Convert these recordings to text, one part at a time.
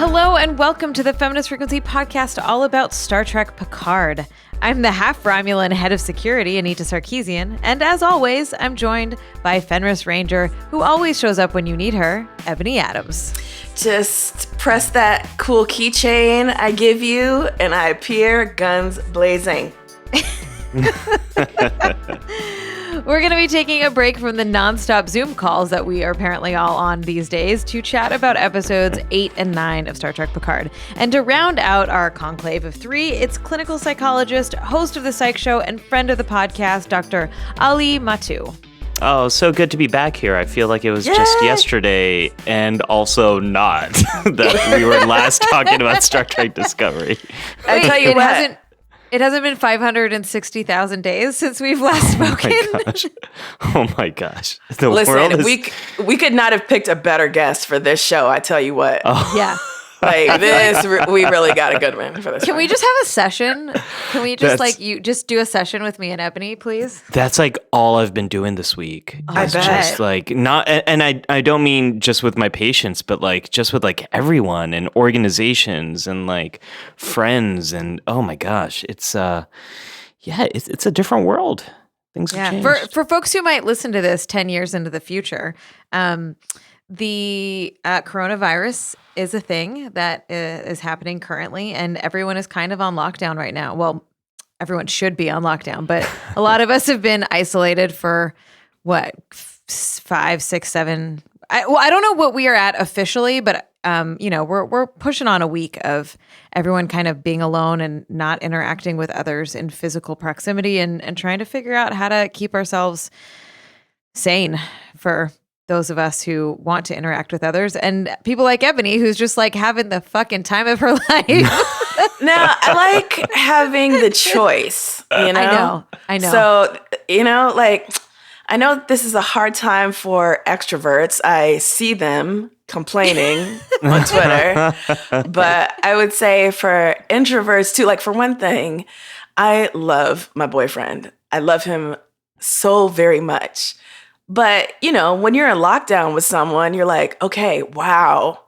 Hello and welcome to the Feminist Frequency podcast all about Star Trek Picard. I'm the half-Romulan head of security, Anita Sarkeesian, and as always, I'm joined by Fenris Ranger, who always shows up when you need her, Ebony Adams. Just press that cool keychain I give you, and I appear guns blazing. We're going to be taking a break from the nonstop Zoom calls that we are apparently all on these days to chat about episodes 8 and 9 of Star Trek Picard. And to round out our conclave of 3, it's clinical psychologist, host of the Psych Show, and friend of the podcast, Dr. Ali Mattu. Oh, so good to be back here. I feel like it was just yesterday and also not that we were last talking about Star Trek Discovery. I tell you what. It hasn't been 560,000 days since we've last spoken. Oh my gosh. Listen, we could not have picked a better guest for this show, I tell you what. Oh. Yeah. Like this, we really got a good one for this. Can we just have a session? Can we just you just do a session with me and Ebony, please? That's like all I've been doing this week. I bet. Just like not, and I don't mean just with my patients, but like just with like everyone and organizations and like friends and oh my gosh, it's a different world. Things have changed. For folks who might listen to this 10 years into the future, the coronavirus is a thing that is happening currently, and everyone is kind of on lockdown right now. Well, everyone should be on lockdown, but a lot of us have been isolated for, 5, 6, 7... I don't know what we are at officially, but we're pushing on a week of everyone kind of being alone and not interacting with others in physical proximity and trying to figure out how to keep ourselves sane for those of us who want to interact with others, and people like Ebony, who's just like having the fucking time of her life. Now, I like having the choice, you know? I know. So, I know this is a hard time for extroverts. I see them complaining on Twitter, but I would say for introverts too, like for one thing, I love my boyfriend. I love him so very much. But, when you're in lockdown with someone, you're like, okay, wow,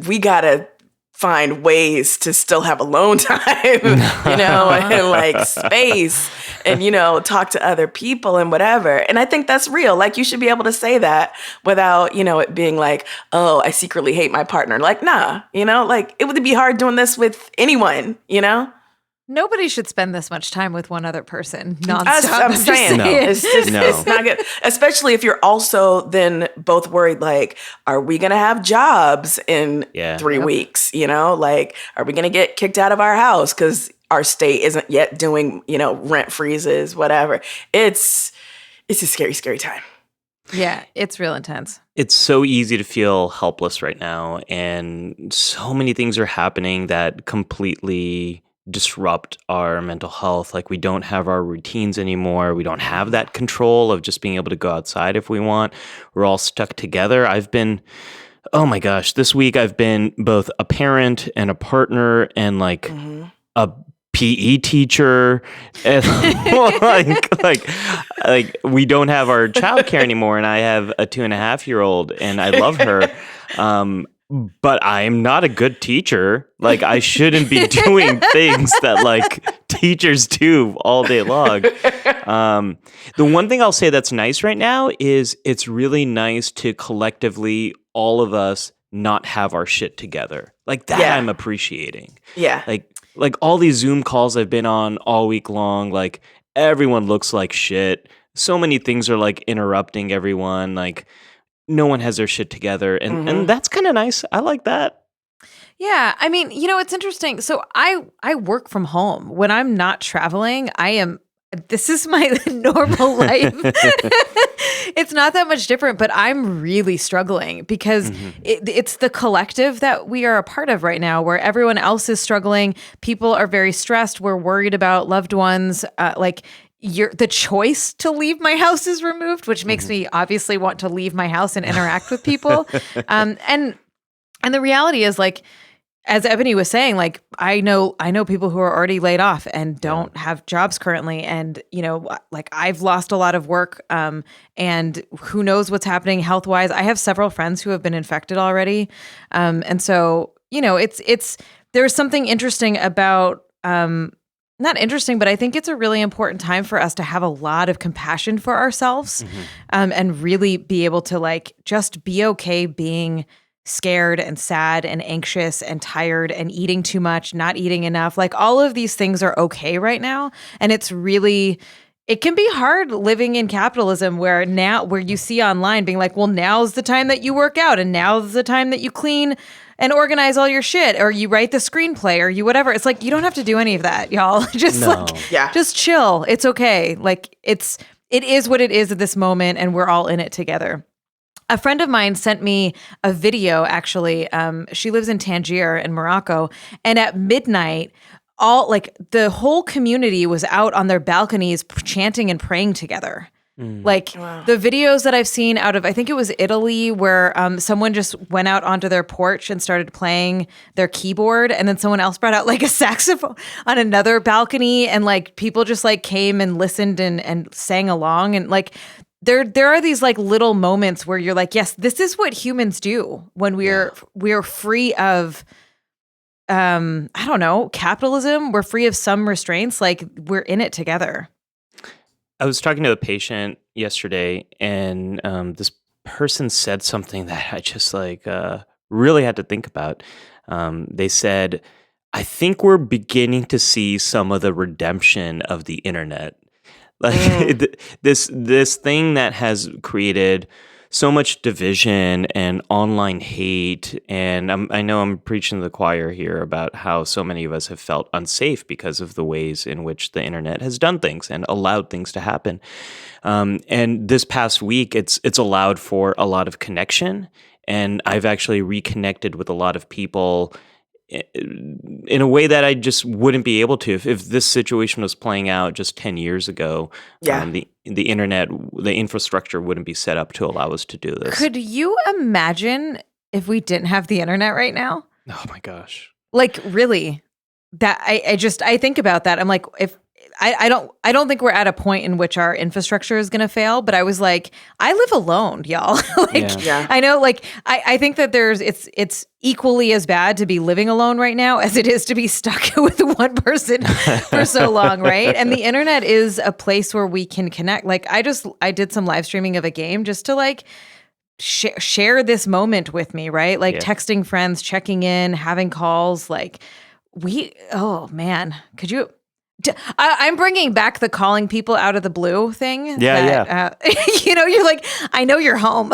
we got to find ways to still have alone time, and like space and, talk to other people and whatever. And I think that's real. Like, you should be able to say that without, it being like, oh, I secretly hate my partner. Like, nah, like it would be hard doing this with anyone, Nobody should spend this much time with one other person nonstop. I'm saying, it's not good. Especially if you're also then both worried, like, are we going to have jobs in 3 weeks? Like, are we going to get kicked out of our house because our state isn't yet doing, rent freezes, whatever. It's a scary, scary time. Yeah, it's real intense. It's so easy to feel helpless right now. And so many things are happening that completely disrupt our mental health. Like, we don't have our routines anymore. We don't have that control of just being able to go outside if we want. We're all stuck together. Oh my gosh, this week I've been both a parent and a partner and like a PE teacher, and like we don't have our childcare anymore, and I have a 2.5-year-old, and I love her. But I am not a good teacher. Like, I shouldn't be doing things that like teachers do all day long. The one thing I'll say that's nice right now is it's really nice to collectively, all of us, not have our shit together. Like that I'm appreciating. Yeah. Like all these Zoom calls I've been on all week long, like everyone looks like shit. So many things are like interrupting everyone. Like, no one has their shit together. And that's kind of nice. I like that. Yeah. I mean, it's interesting. So I work from home. When I'm not traveling, this is my normal life. It's not that much different, but I'm really struggling because it's the collective that we are a part of right now where everyone else is struggling. People are very stressed. We're worried about loved ones. The choice to leave my house is removed, which makes me obviously want to leave my house and interact with people. And the reality is, like, as Ebony was saying, like I know people who are already laid off and don't have jobs currently, and like I've lost a lot of work, and who knows what's happening health wise. I have several friends who have been infected already, and so it's there's something interesting about not interesting, but I think it's a really important time for us to have a lot of compassion for ourselves, and really be able to like just be okay being scared and sad and anxious and tired and eating too much, not eating enough. Like all of these things are okay right now. And it can be hard living in capitalism where you see online being like, well, now's the time that you work out and now's the time that you clean and organize all your shit or you write the screenplay or you whatever. It's like, you don't have to do any of that, y'all. Just chill. It's okay. Like it is what it is at this moment and we're all in it together. A friend of mine sent me a video, actually. She lives in Tangier in Morocco. And at midnight, the whole community was out on their balconies chanting and praying together. Like the videos that I've seen out of, I think it was Italy, where someone just went out onto their porch and started playing their keyboard. And then someone else brought out like a saxophone on another balcony. And like people just like came and listened and sang along. And like, there are these like little moments where you're like, yes, this is what humans do when we're free of, I don't know, capitalism. We're free of some restraints. Like we're in it together. I was talking to a patient yesterday, and this person said something that I just like really had to think about. They said, "I think we're beginning to see some of the redemption of the internet." Like this thing that has created so much division and online hate, and I know I'm preaching to the choir here about how so many of us have felt unsafe because of the ways in which the internet has done things and allowed things to happen. And this past week, it's allowed for a lot of connection, and I've actually reconnected with a lot of people in a way that I just wouldn't be able to if this situation was playing out just 10 years ago. The internet, the infrastructure wouldn't be set up to allow us to do this. Could you imagine if we didn't have the internet right now? Oh my gosh. Like really, that I think about that. I'm like, if I don't think we're at a point in which our infrastructure is going to fail, but I was like, I live alone, y'all. I know, like, I think that it's equally as bad to be living alone right now as it is to be stuck with one person for so long, right? And the internet is a place where we can connect. Like, I did some live streaming of a game just to like share this moment with me, right? Like texting friends, checking in, having calls, like oh man, could you... I'm bringing back the calling people out of the blue thing. Yeah. You're like, I know you're home.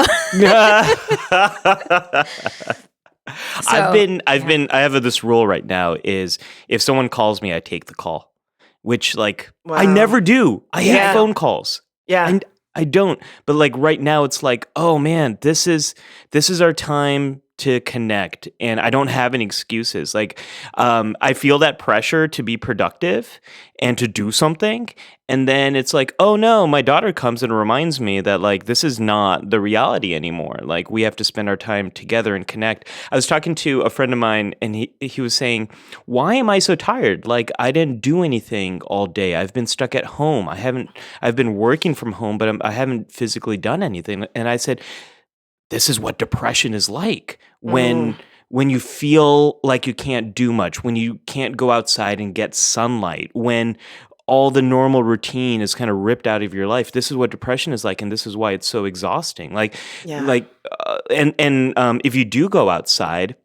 I have this rule right now is if someone calls me, I take the call, which like I never do. I hate phone calls. Yeah. I don't. But like right now it's like, oh man, this is our time to connect, and I don't have any excuses. Like, I feel that pressure to be productive and to do something, and then it's like, oh no, my daughter comes and reminds me that like this is not the reality anymore. Like we have to spend our time together and connect. I was talking to a friend of mine, and he was saying, "Why am I so tired? Like I didn't do anything all day. I've been stuck at home. I've been working from home, but I haven't physically done anything." And I said, this is what depression is like when you feel like you can't do much, when you can't go outside and get sunlight, when all the normal routine is kind of ripped out of your life. This is what depression is like, and this is why it's so exhausting. If you do go outside,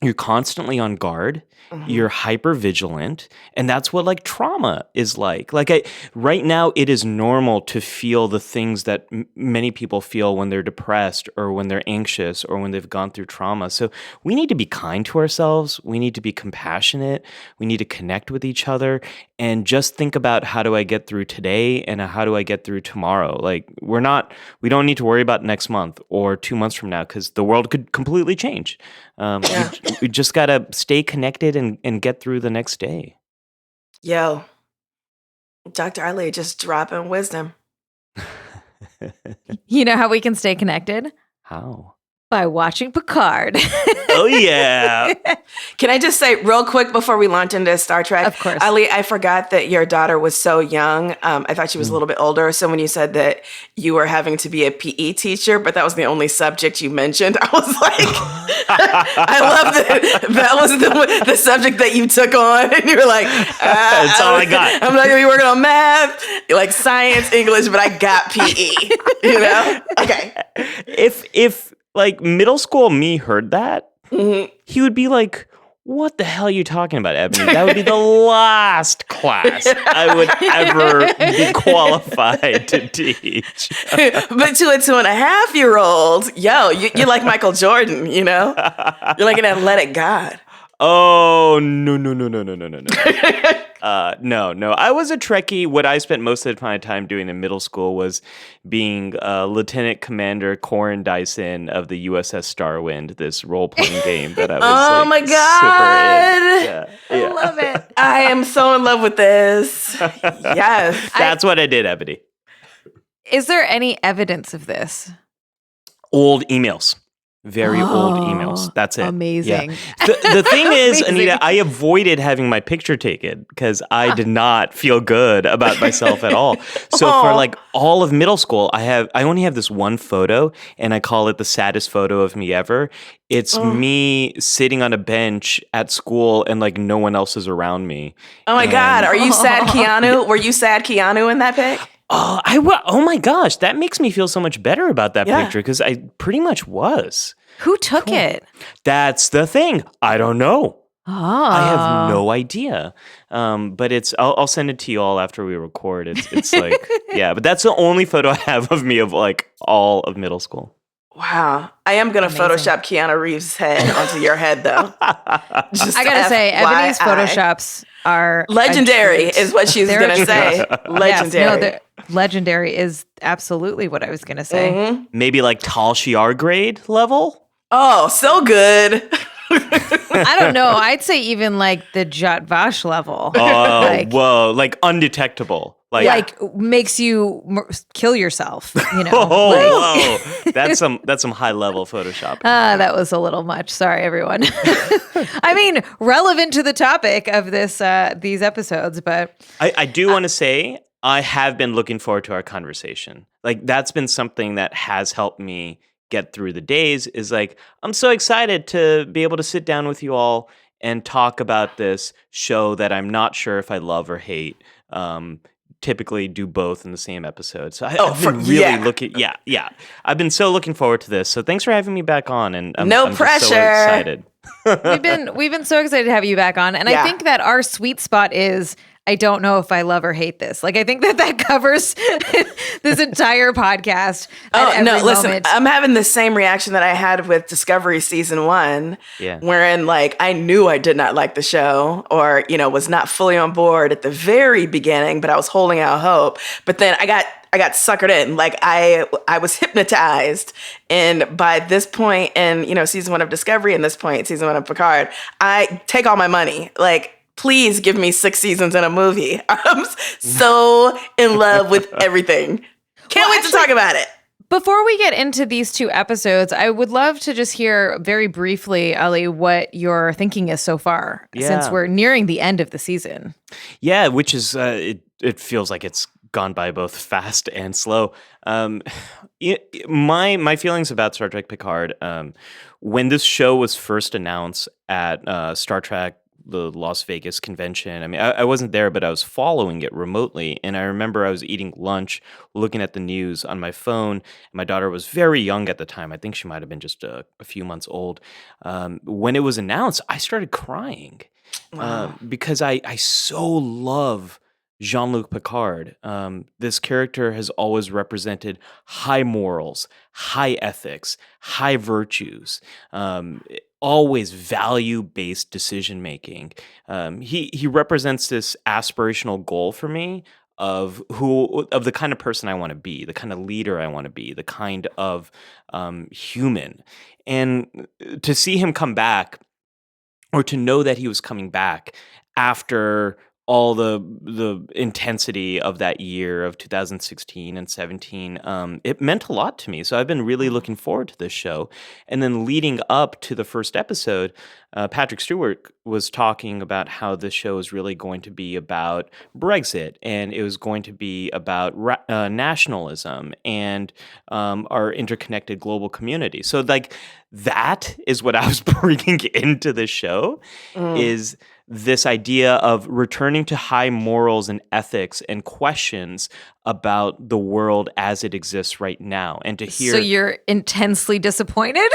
you're constantly on guard. You're hyper vigilant, and that's what like trauma is like. Right now, it is normal to feel the things that many people feel when they're depressed or when they're anxious or when they've gone through trauma. So we need to be kind to ourselves. We need to be compassionate. We need to connect with each other and just think about how do I get through today and how do I get through tomorrow. Like we don't need to worry about next month or 2 months from now because the world could completely change. We just gotta stay connected and get through the next day. Yo, Dr. Ali just dropping wisdom. You know how we can stay connected? How? by watching Picard. Oh, yeah. Can I just say real quick before we launch into Star Trek? Of course. Ali, I forgot that your daughter was so young. I thought she was a little bit older. So when you said that you were having to be a PE teacher, but that was the only subject you mentioned, I was like, I love that was the subject that you took on. And you were like, That's all I got. I'm not going to be working on math, like science, English, but I got PE, you know? Okay. If like middle school me heard that, he would be like, what the hell are you talking about, Ebony? That would be the last class I would ever be qualified to teach. But to a 2.5-year-old, you're like Michael Jordan, you know? You're like an athletic god. Oh, no. No. I was a Trekkie. What I spent most of my time doing in middle school was being Lieutenant Commander Corin Dyson of the USS Starwind, this role-playing game that I was Oh my God. super in. Yeah. I love it. I am so in love with this. Yes. That's what I did, Ebony. Is there any evidence of this? Old emails. Very old emails. That's it. Amazing. Yeah. The thing is, Amazing. Anita, I avoided having my picture taken because I did not feel good about myself at all. So for like all of middle school, I only have this one photo, and I call it the saddest photo of me ever. It's me sitting on a bench at school, and like no one else is around me. Oh my God. Are you sad Keanu? Were you sad Keanu in that pic? Oh my gosh, that makes me feel so much better about that Yeah. picture because I pretty much was. Who took it? That's the thing. I don't know. Oh. I have no idea. But I'll send it to you all after we record. It's like, yeah, but that's the only photo I have of me of like all of middle school. Wow. I am going to Photoshop Keanu Reeves' head onto your head, though. Just I gotta say, Ebony's FYI. Photoshops are Legendary a treat. is what she's They're going a to say. Legendary. Yes, no, legendary is absolutely what I was gonna say. Maybe like Tal Shiar grade level? Oh, so good. I don't know. I'd say even like the Zhat Vash level. Oh, whoa. Like undetectable. Like makes you kill yourself, you know. Oh, whoa. That's some high level Photoshop. That was a little much. Sorry, everyone. I mean, relevant to the topic of these episodes, but I do want to say I have been looking forward to our conversation. Like that's been something that has helped me get through the days is like, I'm so excited to be able to sit down with you all and talk about this show that I'm not sure if I love or hate. Typically do both in the same episode. So I've been really looking. Yeah. I've been so looking forward to this. So thanks for having me back on. And I'm No just pressure. so excited. we've been so excited to have you back on. And I think that our sweet spot is I don't know if I love or hate this. Like I think that covers this entire podcast. Oh, no, listen, moment. I'm having the same reaction that I had with Discovery season 1, wherein like I knew I did not like the show or, you know, was not fully on board at the very beginning, but I was holding out hope. But then I got suckered in. Like I was hypnotized. And by this point in, you know, season 1 of Discovery and this point, season 1 of Picard, I take all my money. Like, please give me 6 seasons in a movie. I'm so in love with everything. Can't wait to talk about it. Before we get into these 2 episodes, I would love to just hear very briefly, Ali, what your thinking is so far, since we're nearing the end of the season. Yeah, which is, it feels like it's gone by both fast and slow. My feelings about Star Trek Picard, when this show was first announced at Star Trek the Las Vegas convention. I mean, I wasn't there, but I was following it remotely. And I remember I was eating lunch, looking at the news on my phone. My daughter was very young at the time. I think she might have been just a few months old. When it was announced, I started crying because I so love Jean-Luc Picard. This character has always represented high morals, high ethics, high virtues, always value-based decision-making. He represents this aspirational goal for me of the kind of person I want to be, the kind of leader I want to be, the kind of human. And to see him come back, or to know that he was coming back after all the intensity of that year of 2016 and 17, it meant a lot to me. So I've been really looking forward to this show. And then leading up to the first episode, Patrick Stewart was talking about how this show is really going to be about Brexit, and it was going to be about nationalism and our interconnected global community. So like that is what I was bringing into the show is this idea of returning to high morals and ethics and questions about the world as it exists right now. And to hear... So you're intensely disappointed?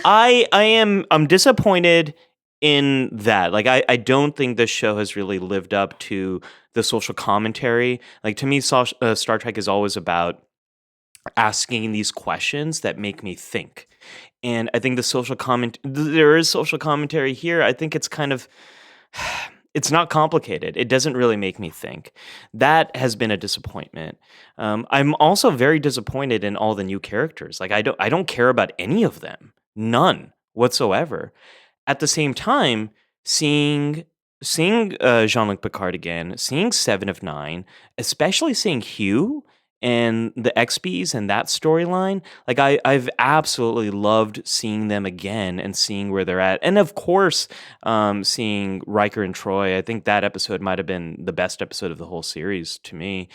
I'm disappointed in that. Like, I don't think this show has really lived up to the social commentary. Like, to me, Star Trek is always about asking these questions that make me think. And I think there is social commentary here. I think it's kind of, it's not complicated. It doesn't really make me think. That has been a disappointment. I'm also very disappointed in all the new characters. Like I don't care about any of them. None whatsoever. At the same time, seeing Jean-Luc Picard again, seeing Seven of Nine, especially seeing Hugh and the XBs and that storyline, like I've absolutely loved seeing them again and seeing where they're at. And of course, seeing Riker and Troy, I think that episode might have been the best episode of the whole series to me.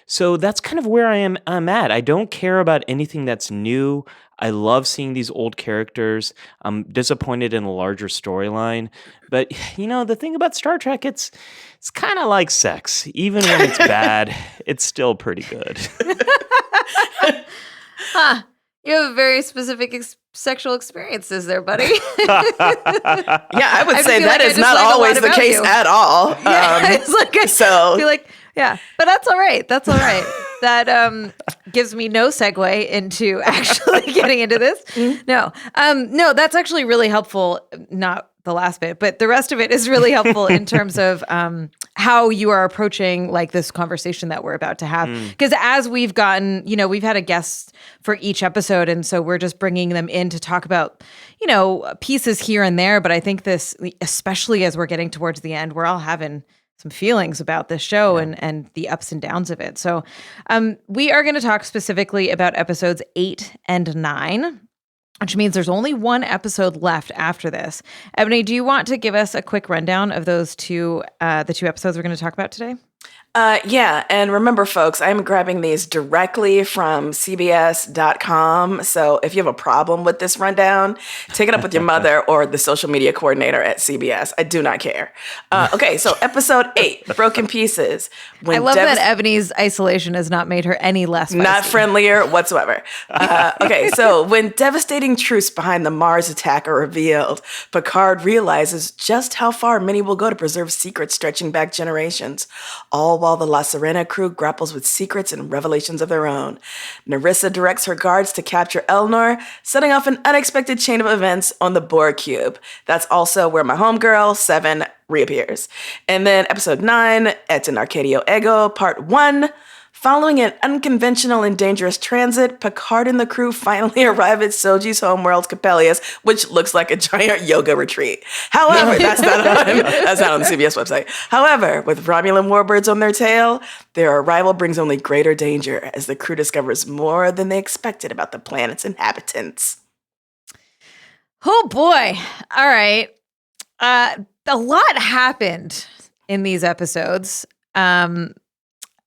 So that's kind of where I'm at. I don't care about anything that's new. I love seeing these old characters. I'm disappointed in the larger storyline. But, the thing about Star Trek, it's kind of like sex. Even when it's bad, it's still pretty good. Huh. You have very specific sexual experiences there, buddy. Yeah, I would say that is not always the case at all. Yeah, it's like I feel like, yeah, but that's all right. That's all right. That gives me no segue into actually getting into this. No, that's actually really helpful. Not the last bit, but the rest of it is really helpful in terms of how you are approaching like this conversation that we're about to have. Because as we've gotten, we've had a guest for each episode, and so we're just bringing them in to talk about, pieces here and there. But I think this, especially as we're getting towards the end, we're all having some feelings about this show and the ups and downs of it. So we are going to talk specifically about episodes 8 and 9, which means there's only one episode left after this. Ebony, do you want to give us a quick rundown of those the two episodes we're going to talk about today? Yeah, and remember, folks, I'm grabbing these directly from CBS.com. So if you have a problem with this rundown, take it up with your mother or the social media coordinator at CBS. I do not care. Okay, so episode 8, Broken Pieces. I love that Ebony's isolation has not made her any less feisty. Not friendlier whatsoever. Okay, so when devastating truths behind the Mars attack are revealed, Picard realizes just how far many will go to preserve secrets stretching back generations, all while the La Sirena crew grapples with secrets and revelations of their own. Narissa directs her guards to capture Elnor, setting off an unexpected chain of events on the Borg cube. That's also where my homegirl, Seven, reappears. And then episode 9, Et in Arcadia Ego, part 1. Following an unconventional and dangerous transit, Picard and the crew finally arrive at Soji's homeworld, Coppelius, which looks like a giant yoga retreat. However, that's not on the CBS website. However, with Romulan warbirds on their tail, their arrival brings only greater danger as the crew discovers more than they expected about the planet's inhabitants. Oh boy. All right. A lot happened in these episodes.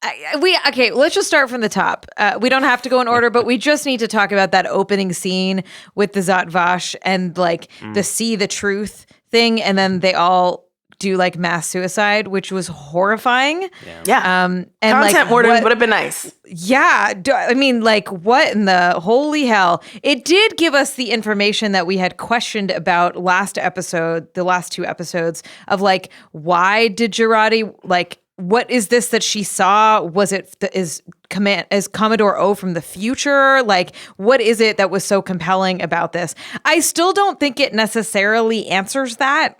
Okay, let's just start from the top. We don't have to go in order, but we just need to talk about that opening scene with the Zhat Vash and like the see the truth thing, and then they all do like mass suicide, which was horrifying. Yeah. And like, content warning would have been nice. Yeah. I mean, like, what in the holy hell? It did give us the information that we had questioned about the last two episodes of like, why did Jurati like, what is this that she saw? Was it is Commodore O from the future? Like, what is it that was so compelling about this? I still don't think it necessarily answers that.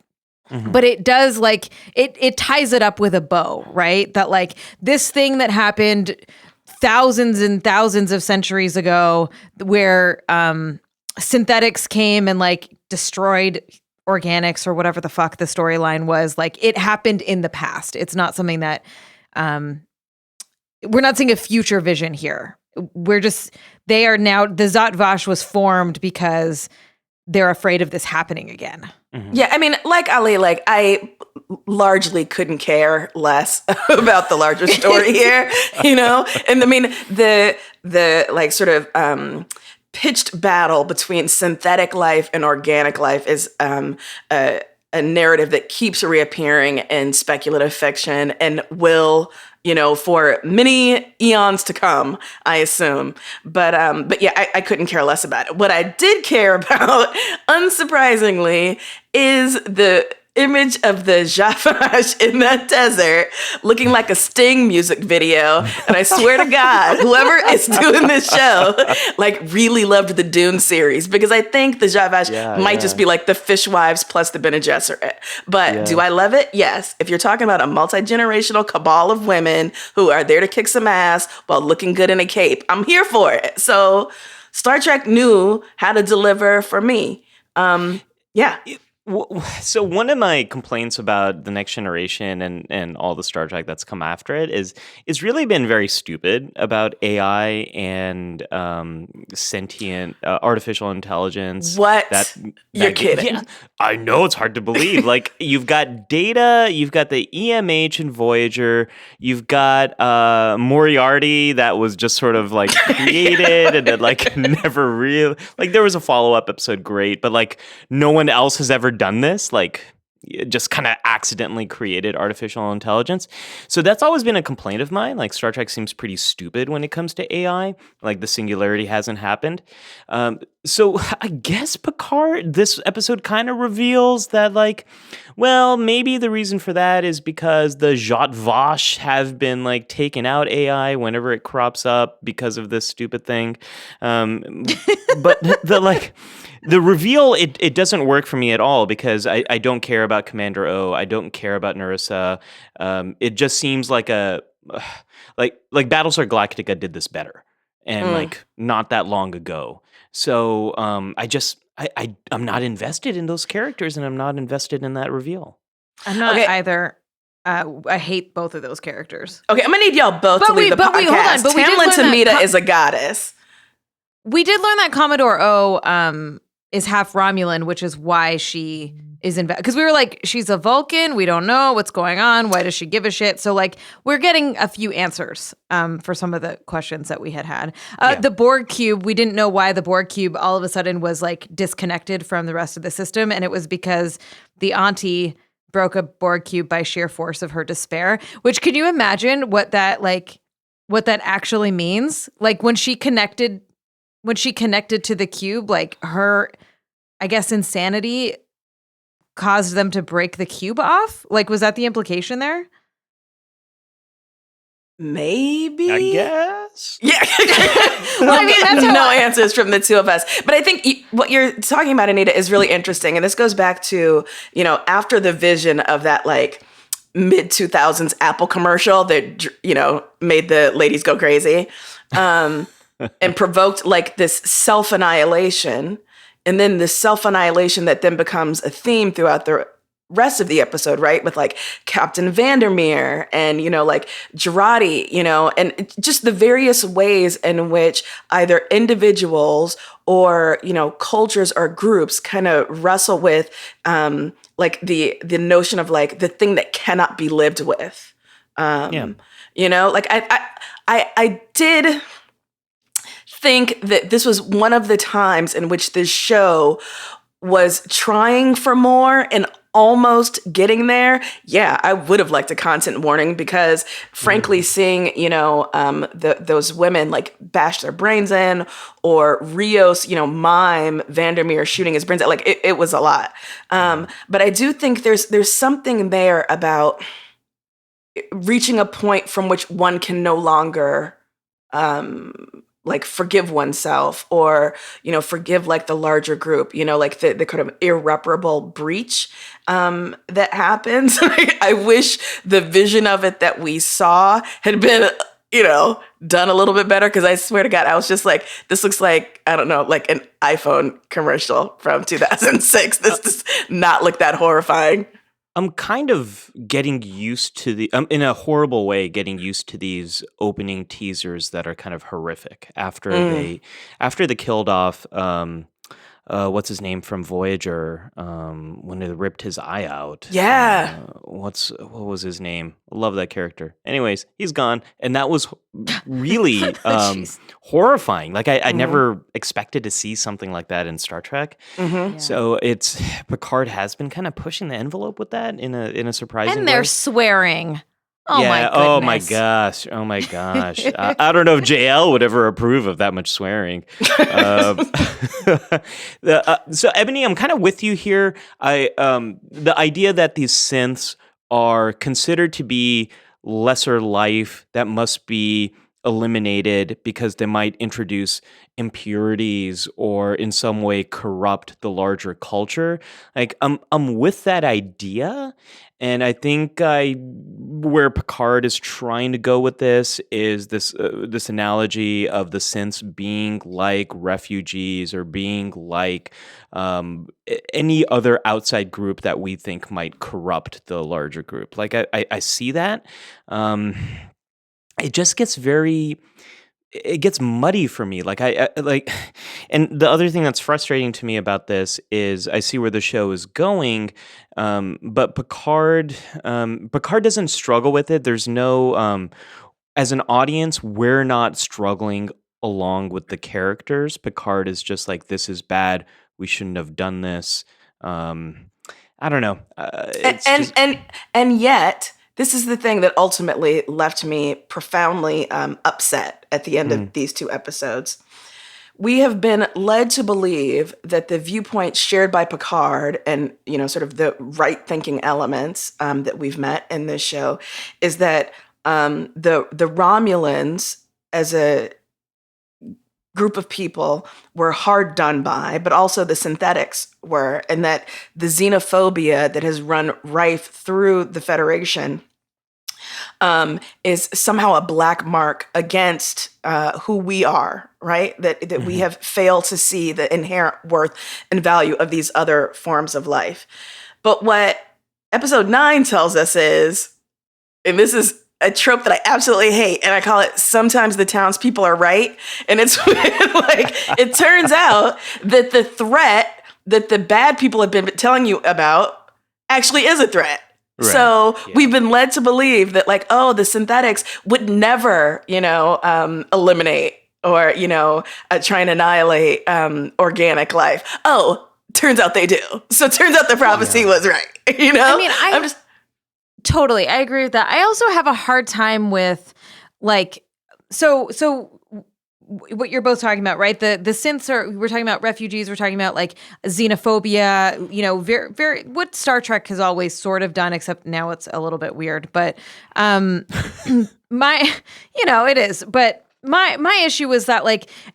But it does, like, it ties it up with a bow, right? That like this thing that happened thousands and thousands of centuries ago, where synthetics came and like destroyed organics or whatever the fuck the storyline was. Like, it happened in the past. It's not something that we're not seeing a future vision here. They are now, the Zhat Vash was formed because they're afraid of this happening again. Mm-hmm. Yeah, I mean, like Ali, like I largely couldn't care less about the larger story here, you know? And I mean, the like sort of pitched battle between synthetic life and organic life is a narrative that keeps reappearing in speculative fiction and will, you know, for many eons to come, I assume. But yeah, I couldn't care less about it. What I did care about, unsurprisingly, is the image of the Zhat Vash in that desert looking like a Sting music video. And I swear to God, whoever is doing this show, like, really loved the Dune series, because I think the Zhat Vash might just be like the Fishwives plus the Bene Gesserit. But do I love it? Yes. If you're talking about a multi-generational cabal of women who are there to kick some ass while looking good in a cape, I'm here for it. So Star Trek knew how to deliver for me. Yeah. So one of my complaints about The Next Generation and all the Star Trek that's come after it is it's really been very stupid about AI and sentient artificial intelligence. What? You're kidding. Yeah, I know, it's hard to believe. Like, you've got Data, you've got the EMH and Voyager, you've got Moriarty that was just sort of like created and then like never real. Like, there was a follow-up episode, great, but like no one else has ever done this, like just kind of accidentally created artificial intelligence. So that's always been a complaint of mine. Like, Star Trek seems pretty stupid when it comes to AI. Like, the singularity hasn't happened. So I guess Picard, this episode kind of reveals that, like, well, maybe the reason for that is because the Zhat Vash have been like taking out AI whenever it crops up because of this stupid thing. But the reveal, it doesn't work for me at all, because I don't care about Commander O. I don't care about Narissa. It just seems like like Battlestar Galactica did this better, and like not that long ago. So I'm not invested in those characters, and I'm not invested in that reveal. I'm not either. I hate both of those characters. Okay, I'm gonna need y'all both to leave the podcast. Hold on, but Tamlin Tamita is a goddess. We did learn that Commodore O is half Romulan, which is why she is because we were like, she's a Vulcan. We don't know what's going on. Why does she give a shit? So like, we're getting a few answers for some of the questions that we had. The Borg cube, we didn't know why the Borg cube all of a sudden was like disconnected from the rest of the system, and it was because the auntie broke a Borg cube by sheer force of her despair. Which, can you imagine what that actually means? Like, when she connected to the cube, like, her, I guess, insanity caused them to break the cube off? Like, was that the implication there? Maybe. I guess. Yeah. Well, I mean, that's no answers from the two of us. But I think what you're talking about, Anita, is really interesting. And this goes back to, you know, after the vision of that, like, mid-2000s Apple commercial that, you know, made the ladies go crazy. And provoked like this self-annihilation, and then this self-annihilation that then becomes a theme throughout the rest of the episode, right? With like Captain Vandermeer and, you know, like Jurati, you know, and just the various ways in which either individuals or, you know, cultures or groups kind of wrestle with like the notion of like the thing that cannot be lived with. You know, like I did think that this was one of the times in which this show was trying for more and almost getting there. Yeah, I would have liked a content warning, because frankly, seeing, you know, those women like bash their brains in, or Rios, you know, mime Vandermeer shooting his brains out, like it was a lot. But I do think there's something there about reaching a point from which one can no longer like forgive oneself, or, you know, forgive like the larger group, you know, like the kind of irreparable breach that happens. I wish the vision of it that we saw had been, done a little bit better. Because I swear to God, I was just like, this looks like, I don't know, like an iPhone commercial from 2006. This does not look that horrifying. I'm kind of getting used to in a horrible way, getting used to these opening teasers that are kind of horrific after they killed off, what's his name from Voyager, when they ripped his eye out. Yeah. What was his name? I love that character. Anyways, he's gone. And that was really horrifying. Like I never expected to see something like that in Star Trek. Mm-hmm. Yeah. So Picard has been kind of pushing the envelope with that in a surprising way. And they're swearing. Oh yeah. my goodness. Oh my gosh. I don't know if JL would ever approve of that much swearing. So Ebony, I'm kind of with you here. The idea that these synths are considered to be lesser life that must be eliminated because they might introduce impurities or in some way corrupt the larger culture. Like I'm with that idea, and I think where Picard is trying to go with this is this analogy of the synths being like refugees or being like any other outside group that we think might corrupt the larger group. Like I see that. It just gets it gets muddy for me. Like I like, and the other thing that's frustrating to me about this is I see where the show is going, but Picard doesn't struggle with it. There's no, as an audience, we're not struggling along with the characters. Picard is just like, this is bad. We shouldn't have done this. I don't know. And yet, this is the thing that ultimately left me profoundly upset at the end of these two episodes. We have been led to believe that the viewpoints shared by Picard and, sort of the right-thinking elements that we've met in this show is that the Romulans as a group of people were hard done by, but also the synthetics were, and that the xenophobia that has run rife through the Federation is somehow a black mark against who we are, right? That we have failed to see the inherent worth and value of these other forms of life. But what episode 9 tells us is, and this is a trope that I absolutely hate, and I call it sometimes the townspeople are right. And it's like, it turns out that the threat that the bad people have been telling you about actually is a threat. Right. So we've been led to believe that the synthetics would never, eliminate or, try and annihilate organic life. Oh, turns out they do. So it turns out the prophecy was right. I mean, totally. I agree with that. I also have a hard time with so what you're both talking about, right? The synths we're talking about refugees, we're talking about xenophobia, very, very, what Star Trek has always sort of done, except now it's a little bit weird, but it is, but my issue was that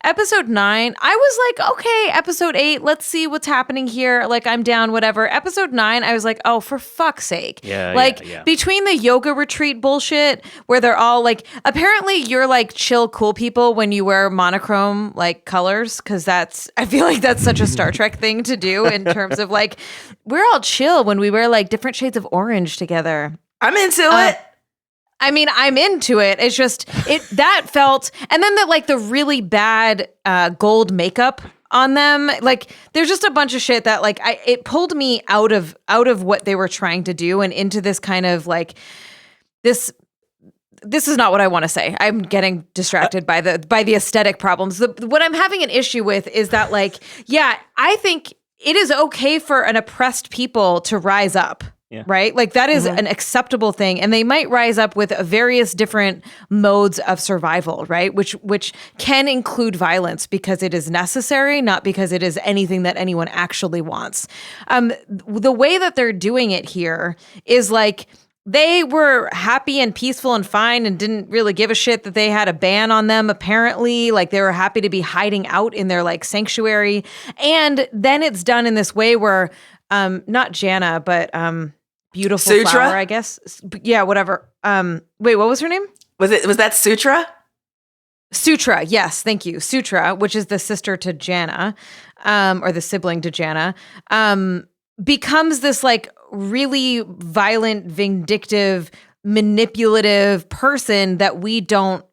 episode 9, I was like, okay, episode 8, let's see what's happening here. I'm down, whatever. Episode 9, I was like, oh, for fuck's sake. Yeah. Between the yoga retreat bullshit where they're all apparently you're chill, cool people when you wear monochrome colors. Cause I feel like that's such a Star Trek thing to do in terms of we're all chill when we wear different shades of orange together. I'm into it. I mean, I'm into it. It's just that felt, and then the really bad gold makeup on them. There's just a bunch of shit that it pulled me out of what they were trying to do and into this kind of this. This is not what I want to say. I'm getting distracted by the aesthetic problems. What I'm having an issue with is that I think it is okay for an oppressed people to rise up. Yeah. Right? That is an acceptable thing. And they might rise up with various different modes of survival, right? Which can include violence because it is necessary, not because it is anything that anyone actually wants. The way that they're doing it here is they were happy and peaceful and fine and didn't really give a shit that they had a ban on them, apparently. They were happy to be hiding out in their sanctuary. And then it's done in this way where not Jana, but beautiful Sutra? flower, I guess. Yeah, whatever. Wait, what was her name? Was that Sutra? Sutra, yes, thank you. Sutra, which is the sister to Jana, or the sibling to Jana, becomes this like really violent, vindictive, manipulative person that we don't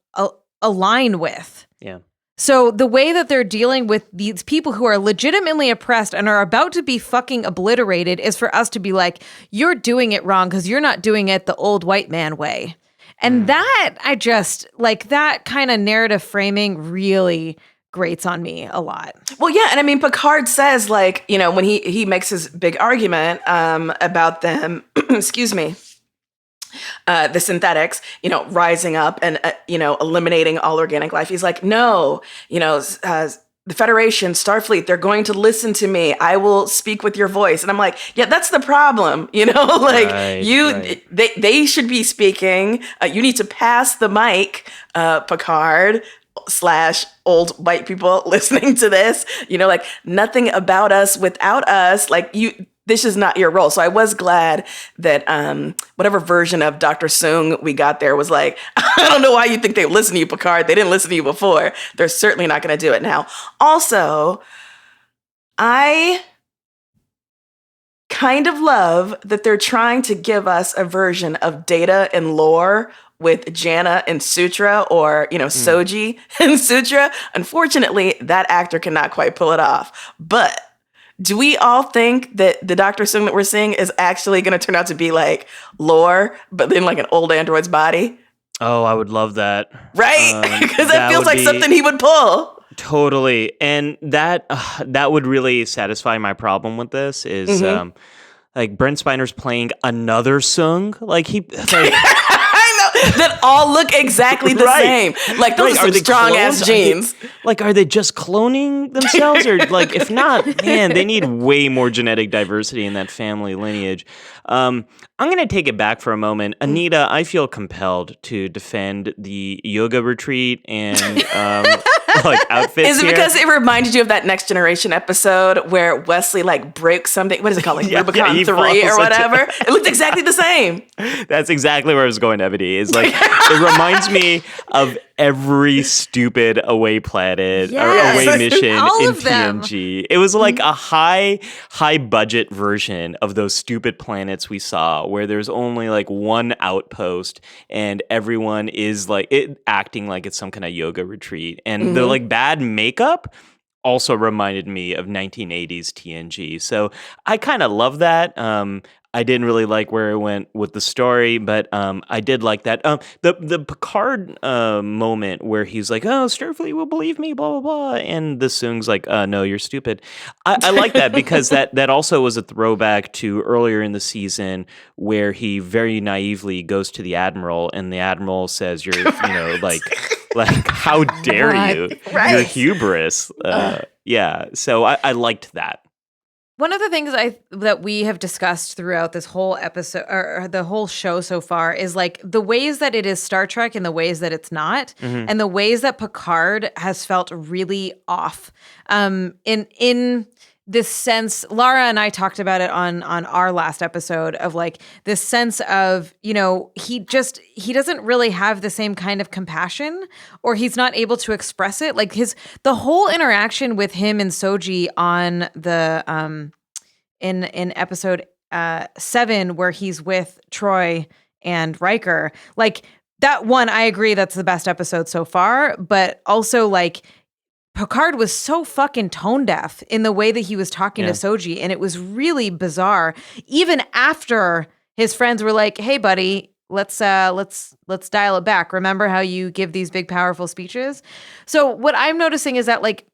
align with. Yeah. So the way that they're dealing with these people who are legitimately oppressed and are about to be fucking obliterated is for us to be like, you're doing it wrong because you're not doing it the old white man way. And that, I just, like, that kind of narrative framing really grates on me a lot. Well, yeah, and I mean, Picard says, like, you know, when he makes his big argument about them, excuse me, the synthetics, you know, rising up and, you know, eliminating all organic life. He's like, no, you know, the Federation, Starfleet, they're going to listen to me. I will speak with your voice. And I'm like, yeah, that's the problem. You know, like they should be speaking. You need to pass the mic, Picard / old white people listening to this, you know, like nothing about us without us. Like this is not your role. So I was glad that whatever version of Dr. Soong we got there was like, I don't know why you think they listen to you, Picard. They didn't listen to you before. They're certainly not going to do it now. Also, I kind of love that they're trying to give us a version of Data and Lore with Jana and Sutra, or, you know, Soji and Sutra. Unfortunately, that actor cannot quite pull it off. But do we all think that the Dr. Soong that we're seeing is actually going to turn out to be like Lore, but then like an old android's body? Oh, I would love that. Right? Because that feels like something he would pull. Totally. And that would really satisfy my problem with this is like Brent Spiner's playing another Soong. Like that all look exactly the same. Like those are some strong ass genes. Are they just cloning themselves? Or like, if not, man, they need way more genetic diversity in that family lineage. I'm going to take it back for a moment. Anita, I feel compelled to defend the yoga retreat and like outfits. Is it because it reminded you of that Next Generation episode where Wesley like breaks something? What is it called? Like Rubicon 3 or whatever? It looked exactly the same. That's exactly where I was going, Ebony. It's like, it reminds me of every stupid away planet or away mission in TNG. It was like a high budget version of those stupid planets we saw where there's only like one outpost and everyone is like acting like it's some kind of yoga retreat. And the like bad makeup also reminded me of 1980s TNG. So I kind of love that. I didn't really like where it went with the story, but I did like that. The Picard moment where he's like, "Oh, Starfleet will believe me," blah blah blah, and the Soong's like, "No, you're stupid." I like that because that also was a throwback to earlier in the season where he very naively goes to the Admiral, and the Admiral says, "You're, you know, like how dare you? Your hubris." Yeah, so I liked that. One of the things that we have discussed throughout this whole episode or the whole show so far is like the ways that it is Star Trek and the ways that it's not, and the ways that Picard has felt really off. In this sense, Lara and I talked about it on our last episode of like this sense of, you know, he doesn't really have the same kind of compassion, or he's not able to express it. Like the whole interaction with him and Soji on the in episode 7 where he's with Troy and Riker, like that one, I agree that's the best episode so far, but also like Picard was so fucking tone deaf in the way that he was talking to Soji, and it was really bizarre. Even after his friends were like, "Hey, buddy, let's dial it back. Remember how you give these big, powerful speeches?" So what I'm noticing is that like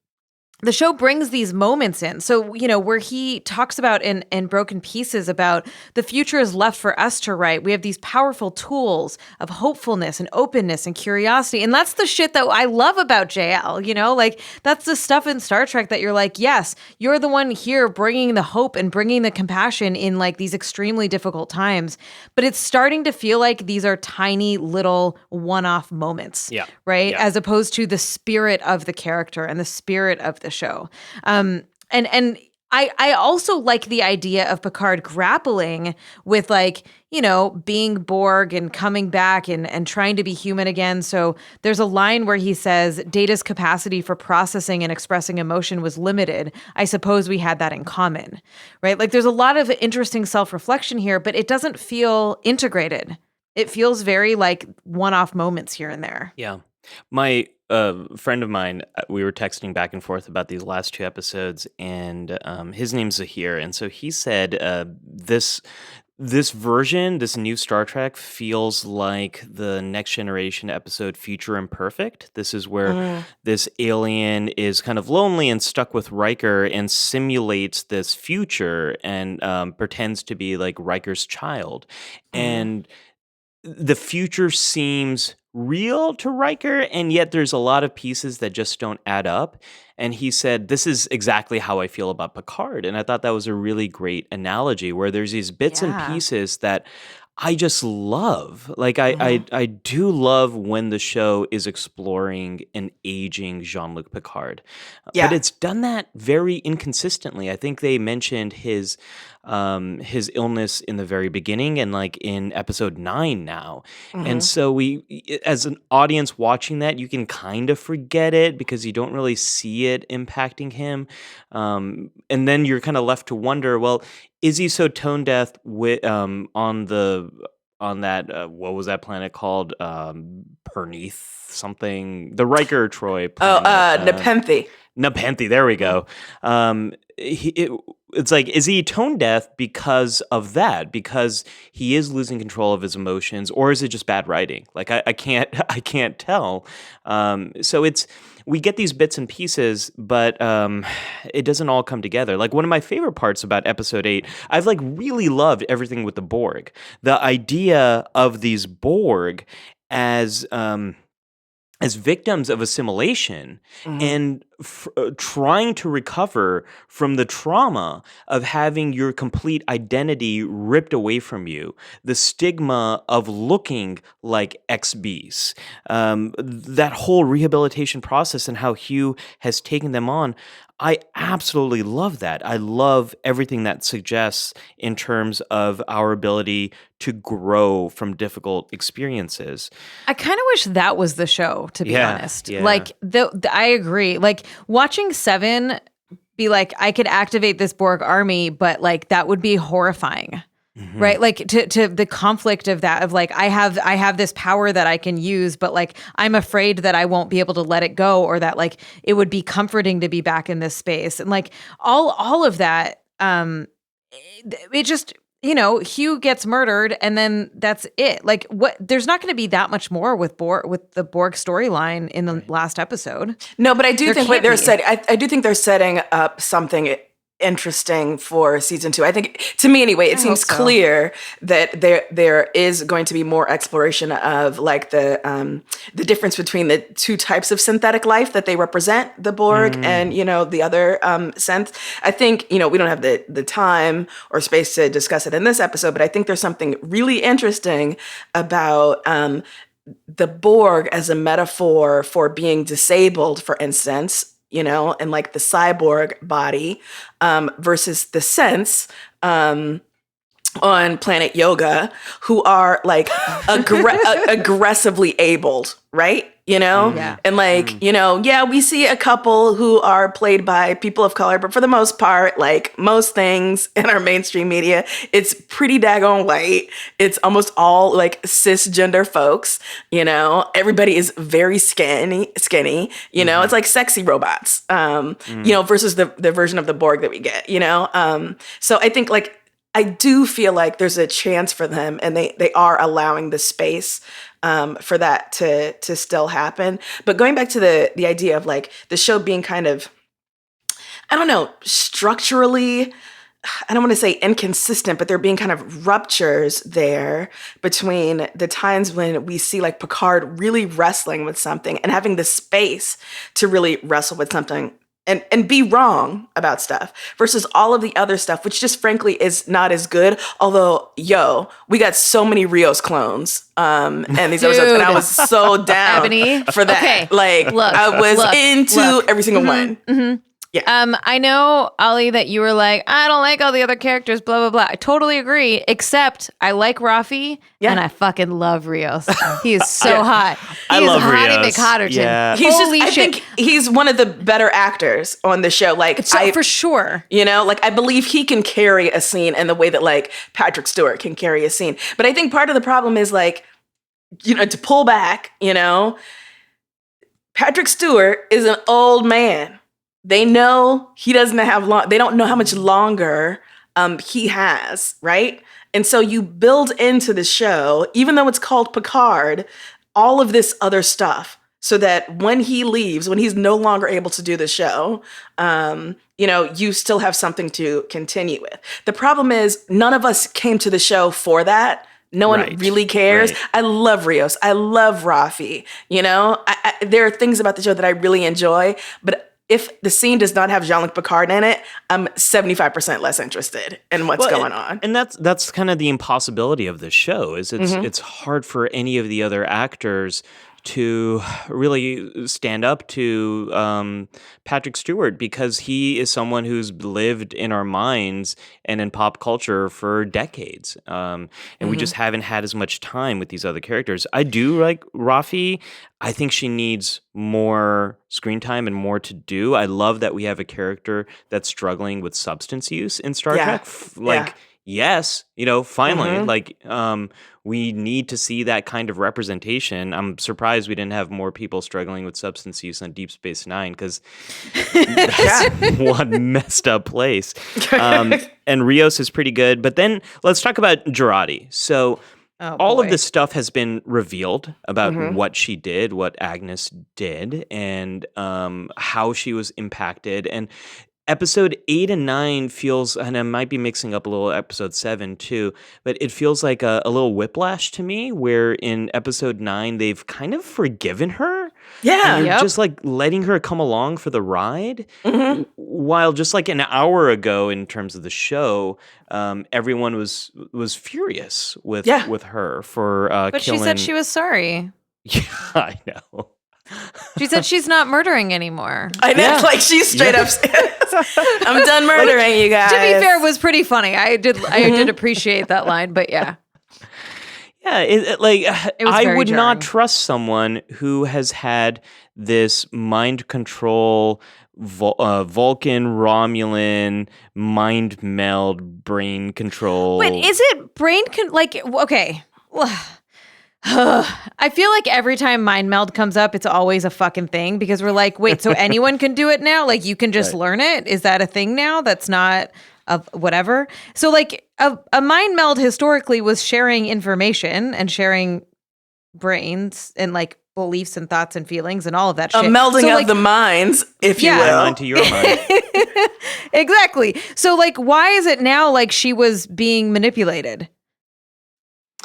the show brings these moments in. So, you know, where he talks about in Broken Pieces about the future is left for us to write. We have these powerful tools of hopefulness and openness and curiosity. And that's the shit that I love about JL, you know, like that's the stuff in Star Trek that you're like, yes, you're the one here bringing the hope and bringing the compassion in like these extremely difficult times. But it's starting to feel like these are tiny little one-off moments, right? As opposed to the spirit of the character and the spirit of the show. And I also like the idea of Picard grappling with like, being Borg and coming back and trying to be human again. So there's a line where he says, Data's capacity for processing and expressing emotion was limited. I suppose we had that in common, right? Like there's a lot of interesting self-reflection here, but it doesn't feel integrated. It feels very like one-off moments here and there. Yeah. My friend of mine, we were texting back and forth about these last 2 episodes, and his name's Zahir, and so he said this version, this new Star Trek, feels like the Next Generation episode Future Imperfect. This is where this alien is kind of lonely and stuck with Riker and simulates this future and pretends to be like Riker's child. And the future seems real to Riker, and yet there's a lot of pieces that just don't add up. And he said, this is exactly how I feel about Picard. And I thought that was a really great analogy, where there's these bits and pieces that I just love. Like I do love when the show is exploring an aging Jean-Luc Picard. But it's done that very inconsistently. I think they mentioned his illness in the very beginning and like in episode 9 now. And so we, as an audience watching that, you can kind of forget it because you don't really see it impacting him. And then you're kind of left to wonder, well, is he so tone deaf with on that what was that planet called? Perneath something, the Riker Troy planet. Nepenthe. Nepenthe, there we go. It's like, is he tone deaf because of that? Because he is losing control of his emotions, or is it just bad writing? Like I can't tell. So we get these bits and pieces, but it doesn't all come together. Like one of my favorite parts about episode 8, I've like really loved everything with the Borg. The idea of these Borg as victims of assimilation and trying to recover from the trauma of having your complete identity ripped away from you, the stigma of looking like XBs, that whole rehabilitation process and how Hugh has taken them on. I absolutely love that. I love everything that suggests in terms of our ability to grow from difficult experiences. I kind of wish that was the show, to be honest. Yeah. Like, I agree. Like, watching Seven be like, I could activate this Borg army, but like, that would be horrifying. Right? Like to the conflict of that, of like, I have this power that I can use, but like, I'm afraid that I won't be able to let it go, or that like, it would be comforting to be back in this space. And like all of that, it just, Hugh gets murdered and then that's it. Like there's not going to be that much more with the Borg storyline in the last episode. No, but I do think what they're setting, I do think they're setting up something interesting for season 2. I think, to me anyway, it seems clear that there is going to be more exploration of like the difference between the 2 types of synthetic life that they represent, the Borg and the other synth. I think we don't have the time or space to discuss it in this episode, but I think there's something really interesting about the Borg as a metaphor for being disabled, for instance, and like the cyborg body versus the synths on planet Yoga, who are like aggressively abled, right? And like, we see a couple who are played by people of color, but for the most part, like most things in our mainstream media, it's pretty daggone white. It's almost all like cisgender folks, everybody is very skinny, it's like sexy robots, versus the version of the Borg that we get, so I think like, I do feel like there's a chance for them, and they are allowing the space for that to still happen. But going back to the idea of like the show being kind of, I don't know, structurally, I don't want to say inconsistent, but there being kind of ruptures there between the times when we see like Picard really wrestling with something and having the space to really wrestle with something and be wrong about stuff versus all of the other stuff, which just frankly is not as good. Although, we got so many Rios clones and these episodes, and I was so down Ebony. for that. Okay. Like, look, I was into every single one. I know, Ollie, that you were like, I don't like all the other characters, blah, blah, blah. I totally agree, except I like Rafi, and I fucking love Rios. He is so hot. He is love Hottie Rios. McHotterton. Yeah. I think he's one of the better actors on the show. Like, for sure. You know, like, I believe he can carry a scene in the way that, like, Patrick Stewart can carry a scene. But I think part of the problem is, like, you know, to pull back, you know, Patrick Stewart is an old man. They know he doesn't have long. They don't know how much longer he has, right? And so you build into the show, even though it's called Picard, all of this other stuff, so that when he leaves, when he's no longer able to do the show, you know, you still have something to continue with. The problem is none of us came to the show for that. No one really cares. Right. I love Rios. I love Rafi. You know, there are things about the show that I really enjoy, but if the scene does not have Jean-Luc Picard in it, I'm 75% less interested in what's going on. And that's kind of the impossibility of this show, is it's hard for any of the other actors to really stand up to Patrick Stewart, because he is someone who's lived in our minds and in pop culture for decades. And we just haven't had as much time with these other characters. I do like Rafi. I think she needs more screen time and more to do. I love that we have a character that's struggling with substance use in Star Trek. Yes, you know, finally, like, we need to see that kind of representation. I'm surprised we didn't have more people struggling with substance use on Deep Space Nine, because that's one messed up place. And Rios is pretty good. But then let's talk about Jurati. So all of this stuff has been revealed about what she did, what Agnes did, and how she was impacted. And Episode 8 and 9 feels, and I might be mixing up a little episode 7 too, but it feels like a little whiplash to me, where in episode 9, they've kind of forgiven her. Yeah. And just like letting her come along for the ride. While just like an hour ago, in terms of the show, everyone was furious with her for But killing. she said she was sorry. Yeah, I know. She said she's not murdering anymore. I know, like, she's straight up said, I'm done murdering, you guys. To be fair, it was pretty funny. I did appreciate that line, but yeah. Yeah, I would not trust someone who has had this mind control, Vulcan, Romulan, mind meld, brain control. But is it brain okay. I feel like every time mind meld comes up, it's always a fucking thing, because we're like, wait, so anyone can do it now? Like, you can just learn it? Is that a thing now? That's not whatever. So like a mind meld historically was sharing information and sharing brains and like beliefs and thoughts and feelings and all of that shit. A melding of the minds, if you will. My mind to your mind. Exactly. So like, why is it now like she was being manipulated?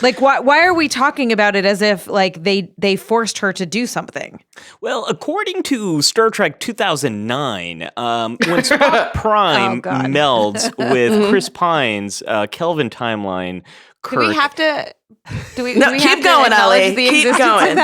Like, why are we talking about it as if like they forced her to do something? Well, according to Star Trek 2009, when Spock Prime melds with Chris Pine's Kelvin timeline, Kirk, do we have to? Keep going, Ollie. Keep going.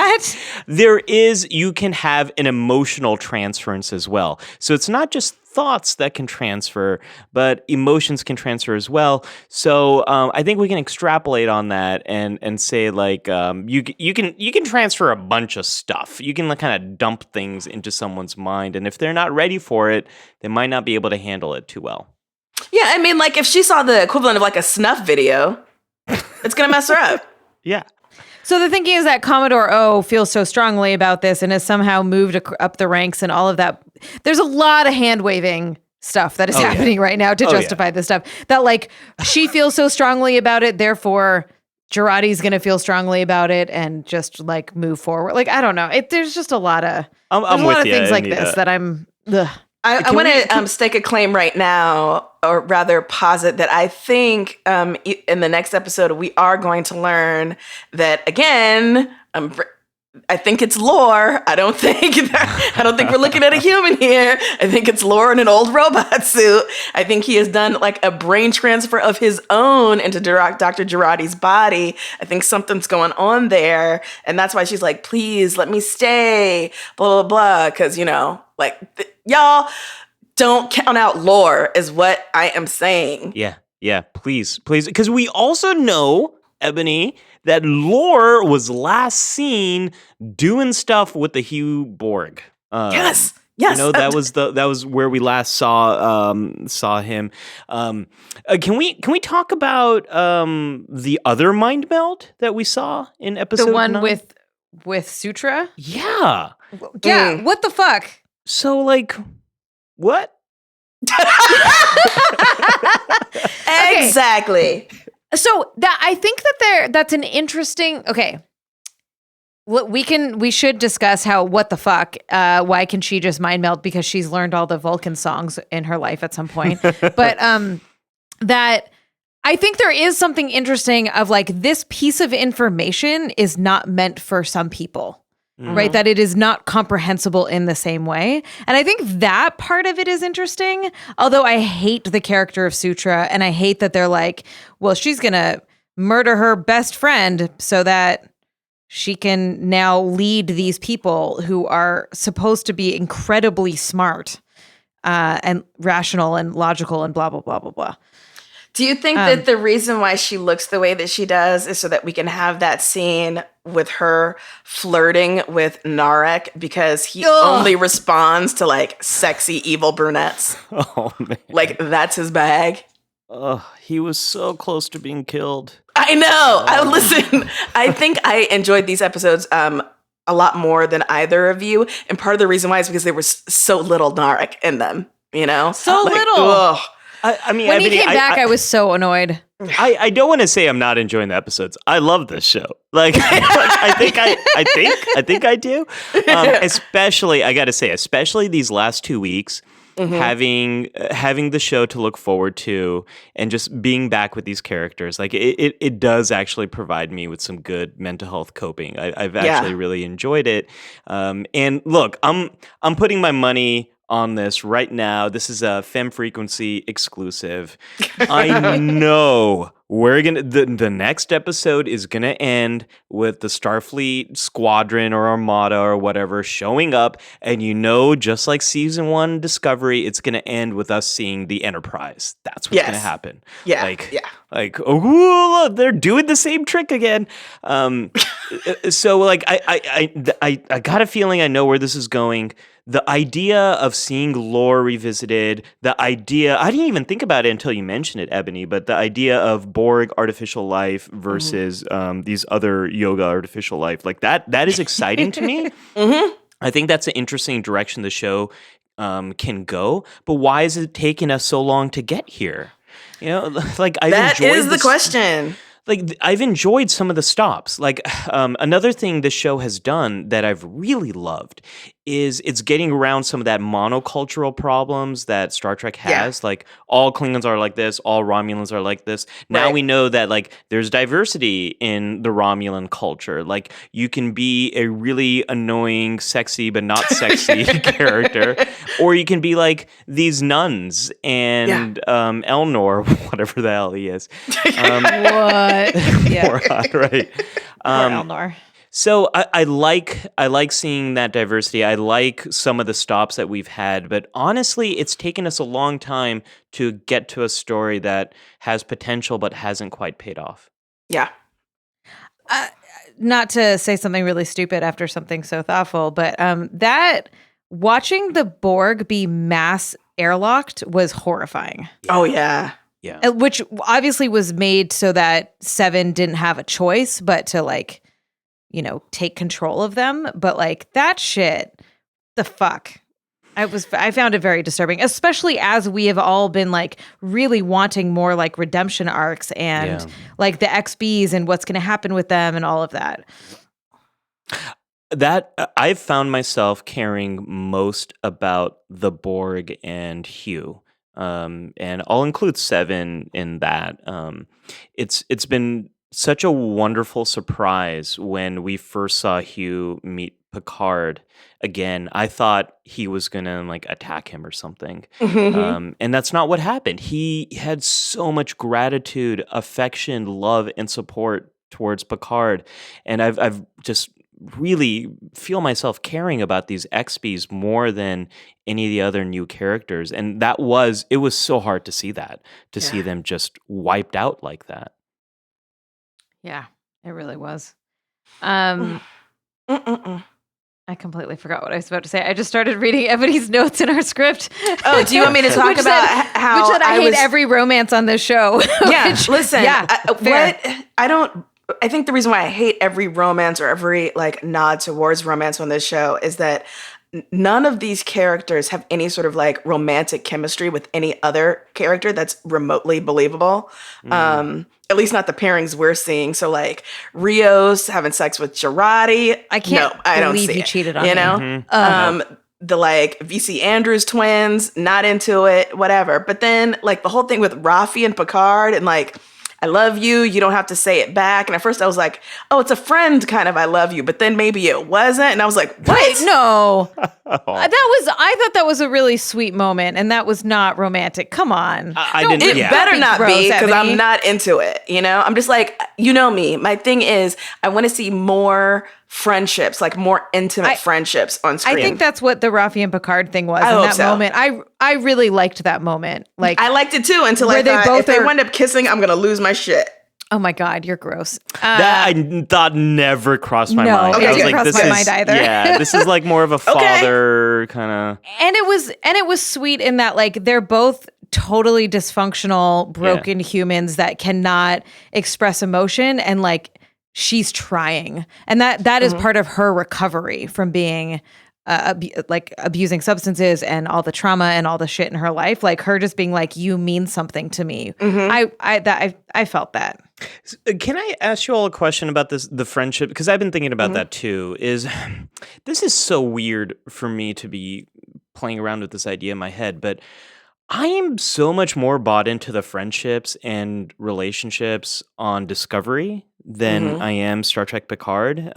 You can have an emotional transference as well. So it's not just thoughts that can transfer, but emotions can transfer as well. So I think we can extrapolate on that and say like you can transfer a bunch of stuff. You can kind of dump things into someone's mind, and if they're not ready for it, they might not be able to handle it too well. Yeah, I mean, like if she saw the equivalent of like a snuff video, it's gonna mess her up. Yeah. So the thinking is that Commodore O feels so strongly about this and has somehow moved up the ranks and all of that. There's a lot of hand waving stuff that is happening right now to justify this stuff. That like she feels so strongly about it, therefore Jurati's going to feel strongly about it and just like move forward. Like, I don't know. There's just a lot of things like this that I'm. Ugh. I want to stake a claim right now, or rather posit that I think in the next episode we are going to learn that again. I think it's lore. I don't think we're looking at a human here. I think it's lore in an old robot suit. I think he has done like a brain transfer of his own into Dr. Jurati's body. I think something's going on there, and that's why she's like, "Please let me stay." Blah blah blah. Because y'all don't count out lore is what I am saying. Yeah, please. Because we also know, Ebony, that Lore was last seen doing stuff with the Hugh Borg. Yes. That was where we last saw him. Can we talk about the other mind meld that we saw in episode 9? The one with Sutra? Yeah. Yeah, what the fuck? So, like, what? Exactly. So I think that that's an interesting. Okay, we should discuss how what the fuck. Why can she just mind meld because she's learned all the Vulcan songs in her life at some point? But that I think there is something interesting of like this piece of information is not meant for some people. Right, that it is not comprehensible in the same way. And I think that part of it is interesting. Although I hate the character of Sutra and I hate that they're like, well, she's going to murder her best friend so that she can now lead these people who are supposed to be incredibly smart and rational and logical and blah, blah, blah, blah, blah. Do you think that the reason why she looks the way that she does is so that we can have that scene with her flirting with Narek because he only responds to like sexy evil brunettes? Oh man. Like that's his bag. He was so close to being killed. I know. I think I enjoyed these episodes a lot more than either of you. And part of the reason why is because there was so little Narek in them, you know? So like, little. Ugh. I mean, when Ebony, he came back, I was so annoyed. I don't want to say I'm not enjoying the episodes. I love this show. Like, I think I do. Especially, I got to say, especially these last 2 weeks, having the show to look forward to, and just being back with these characters. Like, it does actually provide me with some good mental health coping. I've actually really enjoyed it. And look, I'm putting my money on this right now. This is a Femme Frequency exclusive. I know we're gonna the next episode is gonna end with the Starfleet squadron or armada or whatever showing up, and just like season 1 Discovery, it's gonna end with us seeing the Enterprise. That's what's gonna happen. Like, oh, look, they're doing the same trick again. So like I got a feeling I know where this is going. The idea of seeing lore revisited, the idea, I didn't even think about it until you mentioned it, Ebony, but the idea of Borg artificial life versus these other yoga artificial life, like that is exciting to me. I think that's an interesting direction the show can go, but why is it taking us so long to get here? Like that is the question. Like, I've enjoyed some of the stops. Like, another thing this show has done that I've really loved is it's getting around some of that monocultural problems that Star Trek has. Yeah. Like, all Klingons are like this, all Romulans are like this. Now we know that, like, there's diversity in the Romulan culture. Like, you can be a really annoying, sexy, but not sexy character. Or you can be like these nuns and Elnor, whatever the hell he is. What? Poor hot, right? Poor Elnor. So I like seeing that diversity. I like some of the stops that we've had, but honestly, it's taken us a long time to get to a story that has potential but hasn't quite paid off. Yeah. Not to say something really stupid after something so thoughtful, but that watching the Borg be mass airlocked was horrifying. Oh yeah. Yeah. Which obviously was made so that Seven didn't have a choice but to take control of them. But like that shit, the fuck. I found it very disturbing, especially as we have all been like really wanting more like redemption arcs and like the XBs and what's going to happen with them and all of that. That I've found myself caring most about the Borg and Hugh. And I'll include Seven in that. It's been such a wonderful surprise when we first saw Hugh meet Picard again. I thought he was gonna like attack him or something, and that's not what happened. He had so much gratitude, affection, love, and support towards Picard, and I've just really feel myself caring about these XBs more than any of the other new characters. And it was so hard to see see them just wiped out like that. Yeah, it really was. I completely forgot what I was about to say. I just started reading Ebony's notes in our script. Oh, do you want me to talk about how which said I hate every romance on this show? Yeah, listen. Yeah, I think the reason why I hate every romance or every like nod towards romance on this show is that none of these characters have any sort of like romantic chemistry with any other character that's remotely believable. At least not the pairings we're seeing. So like Rios having sex with Girardi. I don't see he it, cheated on you me. know? The like VC Andrews twins, not into it, whatever. But then like the whole thing with Rafi and Picard and like, I love you, you don't have to say it back. And at first I was like, oh, it's a friend kind of I love you. But then maybe it wasn't. And I was like, what? Wait, no. I thought that was a really sweet moment. And that was not romantic. Come on. It better not be, because I'm not into it. You know, I'm just like, you know me. My thing is I want to see more friendships, like more intimate friendships on screen. I think that's what the Rafi and Picard thing was in that moment. I really liked that moment. Like I liked it too until I thought if they wind up kissing, I'm gonna lose my shit. Oh my God, you're gross. That I thought never crossed my mind. Okay, I was didn't like, cross my mind either. Yeah, this is like more of a father kind of. And it was sweet in that like they're both totally dysfunctional, broken humans that cannot express emotion, and like she's trying, and that is part of her recovery from being like abusing substances and all the trauma and all the shit in her life. Like her just being like, you mean something to me. I felt that. Can I ask you all a question about the friendship? Because I've been thinking about that too. This is so weird for me to be playing around with this idea in my head, but I am so much more bought into the friendships and relationships on Discovery than I am Star Trek Picard.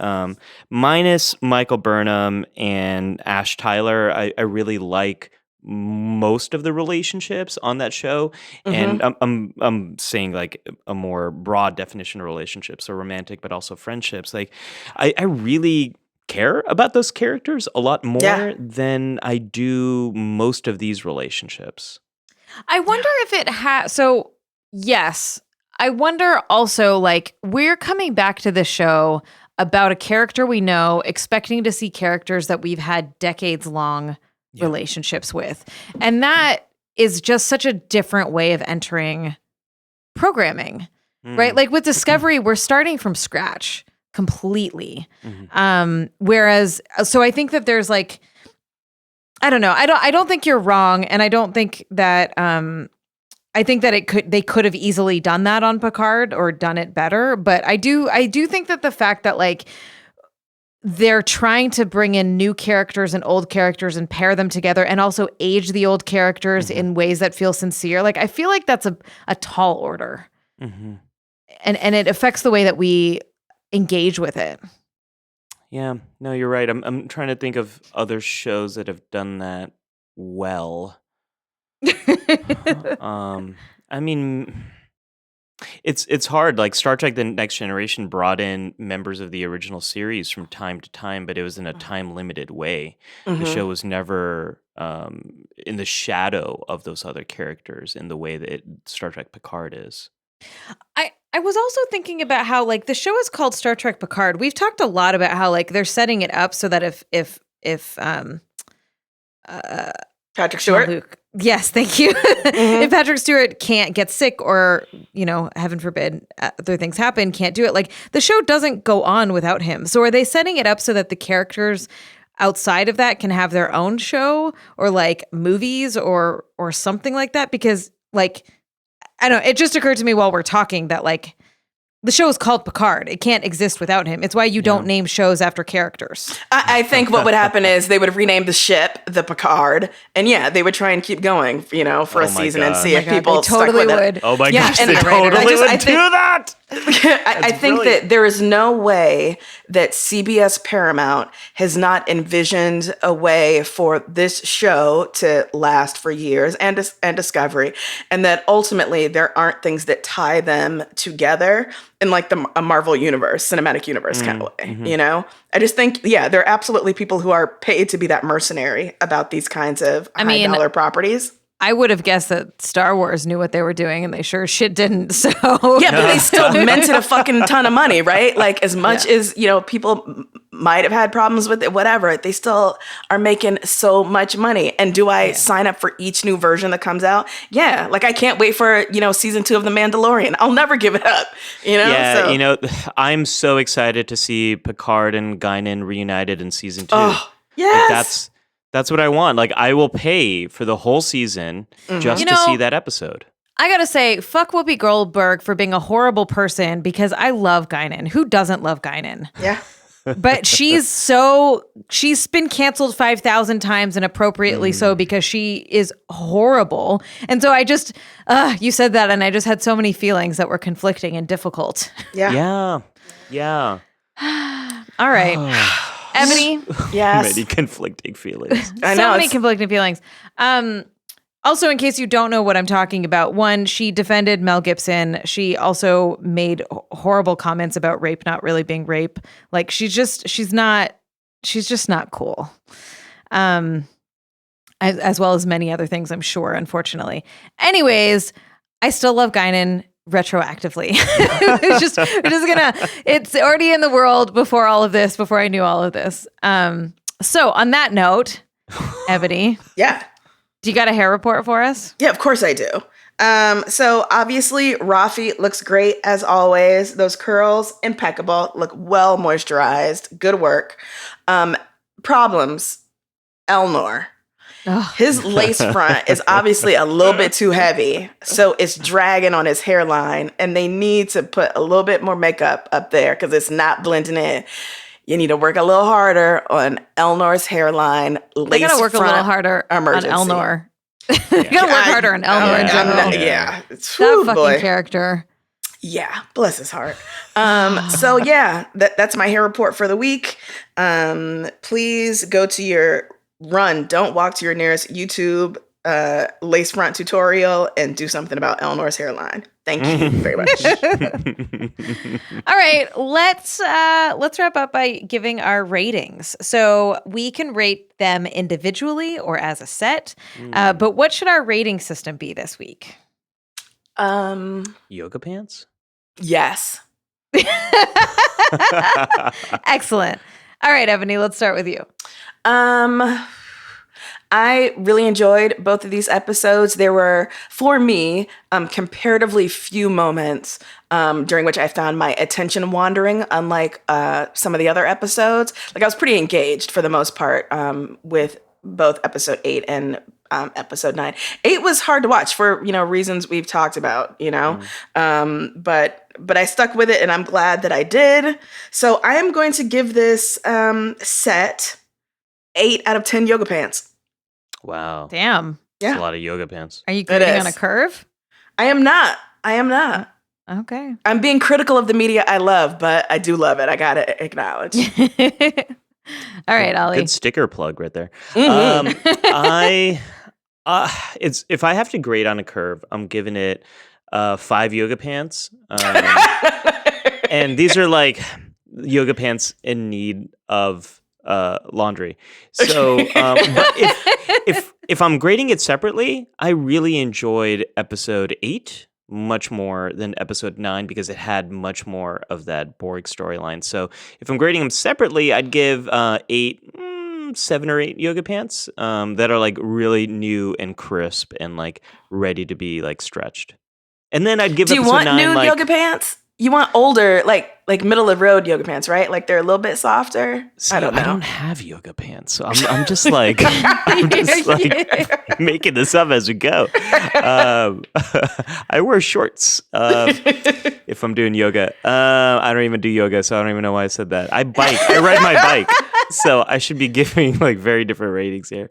Minus Michael Burnham and Ash Tyler, I really like most of the relationships on that show, and I'm saying like a more broad definition of relationships, so romantic but also friendships. Like I really care about those characters a lot more than I do most of these relationships. I wonder if it has. So yes, I wonder also, like, we're coming back to the show about a character we know, expecting to see characters that we've had decades-long relationships with. And that is just such a different way of entering programming, right? Like with Discovery, we're starting from scratch completely. Whereas, so I think that there's like, I don't know. I don't think you're wrong. And I don't think that, I think that they could have easily done that on Picard or done it better. But I do think that the fact that like they're trying to bring in new characters and old characters and pair them together and also age the old characters in ways that feel sincere. Like I feel like that's a tall order, and it affects the way that we engage with it. Yeah, no, you're right. I'm trying to think of other shows that have done that well. I mean, it's hard. Like Star Trek: The Next Generation brought in members of the original series from time to time, but it was in a time-limited way. The show was never in the shadow of those other characters in the way that Star Trek Picard is. I was also thinking about how like the show is called Star Trek Picard. We've talked a lot about how like they're setting it up so that if Patrick Stewart. Luke, yes, thank you. If Patrick Stewart can't get sick or, heaven forbid, other things happen, can't do it. Like the show doesn't go on without him. So are they setting it up so that the characters outside of that can have their own show or like movies or something like that? Because like, I don't know, it just occurred to me while we're talking that like the show is called Picard. It can't exist without him. It's why you don't name shows after characters. I think what would happen is they would have renamed the ship the Picard, and they would try and keep going, for a season and see if people totally stuck with would. it. Oh my gosh, they totally would do that. I think that there is no way that CBS Paramount has not envisioned a way for this show to last for years and Discovery, and that ultimately there aren't things that tie them together in like a Marvel universe, cinematic universe kind of way, you know? I just think, there are absolutely people who are paid to be that mercenary about these kinds of high dollar properties. I would have guessed that Star Wars knew what they were doing, and they sure shit didn't. So yeah, but they still minted a fucking ton of money, right? Like as much as people might have had problems with it, whatever, they still are making so much money. And do I sign up for each new version that comes out? Yeah, like I can't wait for season 2 of The Mandalorian. I'll never give it up. Yeah, I'm so excited to see Picard and Guinan reunited in season 2. Oh, yes. Like, that's what I want. Like, I will pay for the whole season just to see that episode. I gotta say, fuck Whoopi Goldberg for being a horrible person, because I love Guinan. Who doesn't love Guinan? Yeah. But she's been canceled 5,000 times, and appropriately so, because she is horrible. And so I just, you said that, and I just had so many feelings that were conflicting and difficult. Yeah. Yeah. All right. Ebony? Yes. Many conflicting feelings. I know. So many conflicting feelings. Also, in case you don't know what I'm talking about, one, she defended Mel Gibson. She also made horrible comments about rape not really being rape. Like, she's just not cool. As well as many other things, I'm sure, unfortunately. Anyways, I still love Guinan retroactively. It's already in the world before I knew all of this. So on that note, Ebony. Yeah. Do you got a hair report for us? Yeah, of course I do. So obviously Rafi looks great as always. Those curls, impeccable, look well moisturized. Good work. Problems, Elnor. His lace front is obviously a little bit too heavy, so it's dragging on his hairline, and they need to put a little bit more makeup up there because it's not blending in. You need to work a little harder on Elnor's hairline. They gotta work a little harder emergency. on Elnor. They gotta work harder on Elnor in general. Yeah. That fucking character. Yeah, bless his heart. So yeah, that's my hair report for the week. Please go to your don't walk to your nearest YouTube lace front tutorial and do something about Elnor's hairline. Thank you very much. All right, let's wrap up by giving our ratings. So we can rate them individually or as a set. But what should our rating system be this week? Yoga pants? Yes. Excellent. All right, Ebony, let's start with you. I really enjoyed both of these episodes. There were, for me, comparatively few moments during which I found my attention wandering, unlike some of the other episodes. Like, I was pretty engaged for the most part with both episode 8 and episode 9. 8 was hard to watch for, reasons we've talked about, but I stuck with it, and I'm glad that I did. So I am going to give this set 8 out of 10 yoga pants. Wow. Damn. Yeah. That's a lot of yoga pants. Are you grading on a curve? I am not. Okay. I'm being critical of the media I love, but I do love it. I gotta acknowledge. All right, Ollie. Good sticker plug right there. Mm-hmm. It's if I have to grade on a curve, I'm giving it 5 yoga pants. And these are like yoga pants in need of laundry. So but if I'm grading it separately, I really enjoyed episode 8 much more than episode 9 because it had much more of that Borg storyline. So if I'm grading them separately, I'd give 7 or 8 yoga pants that are like really new and crisp and like ready to be like stretched. And then I'd give. Do you episode want 9, new like, yoga pants? You want older, like middle of the road yoga pants, right? Like they're a little bit softer. See, I don't know. I don't have yoga pants, so I'm just like making this up as we go. I wear shorts if I'm doing yoga. I don't even do yoga, so I don't even know why I said that. I ride my bike, so I should be giving like very different ratings here.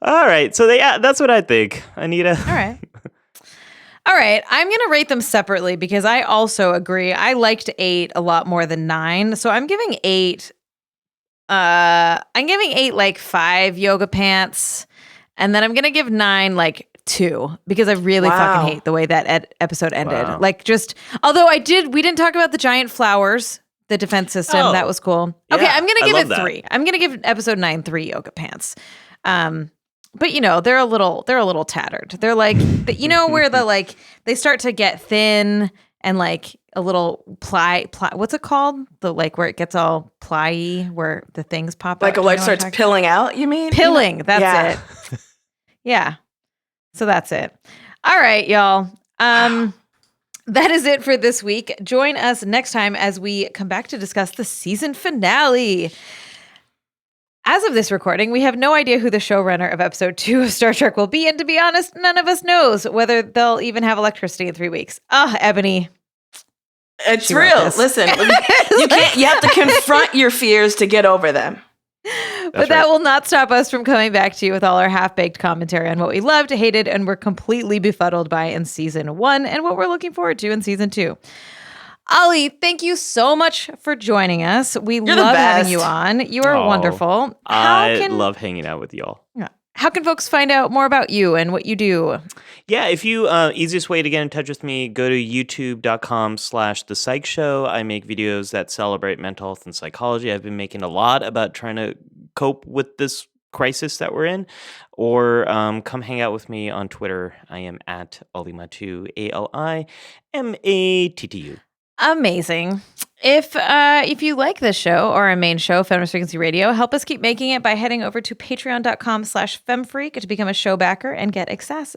All right, so that's what I think, Anita. All right, I'm going to rate them separately because I also agree. I liked 8 a lot more than 9, so I'm giving 8. I'm giving 8 like 5 yoga pants, and then I'm going to give 9 like 2 because I really fucking hate the way that episode ended. Wow. Like although we didn't talk about the giant flowers, the defense system. Oh. That was cool. Yeah, okay, I'm going to give I it love 3. I'm going to give episode 9 3 yoga pants. But they're a little tattered. They're like, where they start to get thin and like a little ply. What's it called? The like where it gets all ply-y, where the things pop like out. a starts pilling out, you mean? Pilling. That's it. Yeah. So that's it. All right, y'all. That is it for this week. Join us next time as we come back to discuss the season finale. As of this recording, we have no idea who the showrunner of episode 2 of Star Trek will be. And to be honest, none of us knows whether they'll even have electricity in 3 weeks. Ebony. It's real. Listen, you have to confront your fears to get over them. But that will not stop us from coming back to you with all our half-baked commentary on what we loved, hated, and were completely befuddled by in season 1 and what we're looking forward to in season 2. Ollie, thank you so much for joining us. We love having you on. You are wonderful. I love hanging out with y'all. How can folks find out more about you and what you do? Yeah, if you, easiest way to get in touch with me, go to youtube.com/the Psych Show. I make videos that celebrate mental health and psychology. I've been making a lot about trying to cope with this crisis that we're in. Or come hang out with me on Twitter. I am at Mattu, ALIMATTU. Amazing. If you like this show or our main show, Feminist Frequency Radio, help us keep making it by heading over to patreon.com/femfreak to become a show backer and get access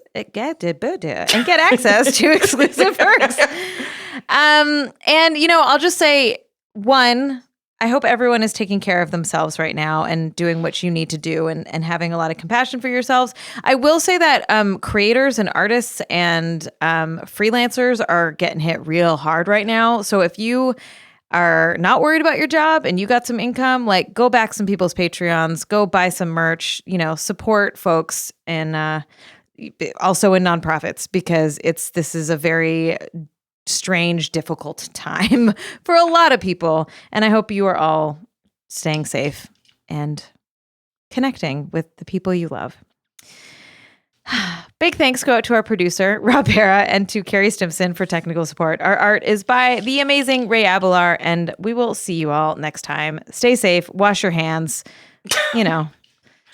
to exclusive perks. And I'll just say, 1, I hope everyone is taking care of themselves right now and doing what you need to do and having a lot of compassion for yourselves. I will say that creators and artists and freelancers are getting hit real hard right now. So if you are not worried about your job and you got some income, like go back some people's Patreons, go buy some merch, support folks and also in nonprofits because this is a very strange, difficult time for a lot of people. And I hope you are all staying safe and connecting with the people you love. Big thanks go out to our producer, Rob Hara, and to Carrie Stimson for technical support. Our art is by the amazing Ray Abelar, and we will see you all next time. Stay safe, wash your hands,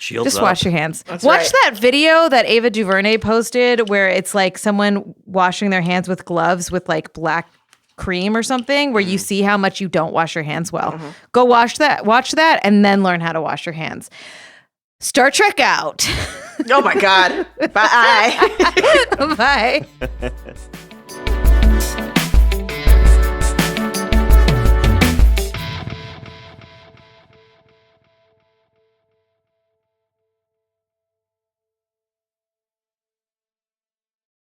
Shields just up. wash your hands. That's Watch right. that video that Ava DuVernay posted where it's like someone washing their hands with gloves with like black cream or something where you see how much you don't wash your hands well. Go watch that, and then learn how to wash your hands. Star Trek out. Oh my God. Bye. Bye.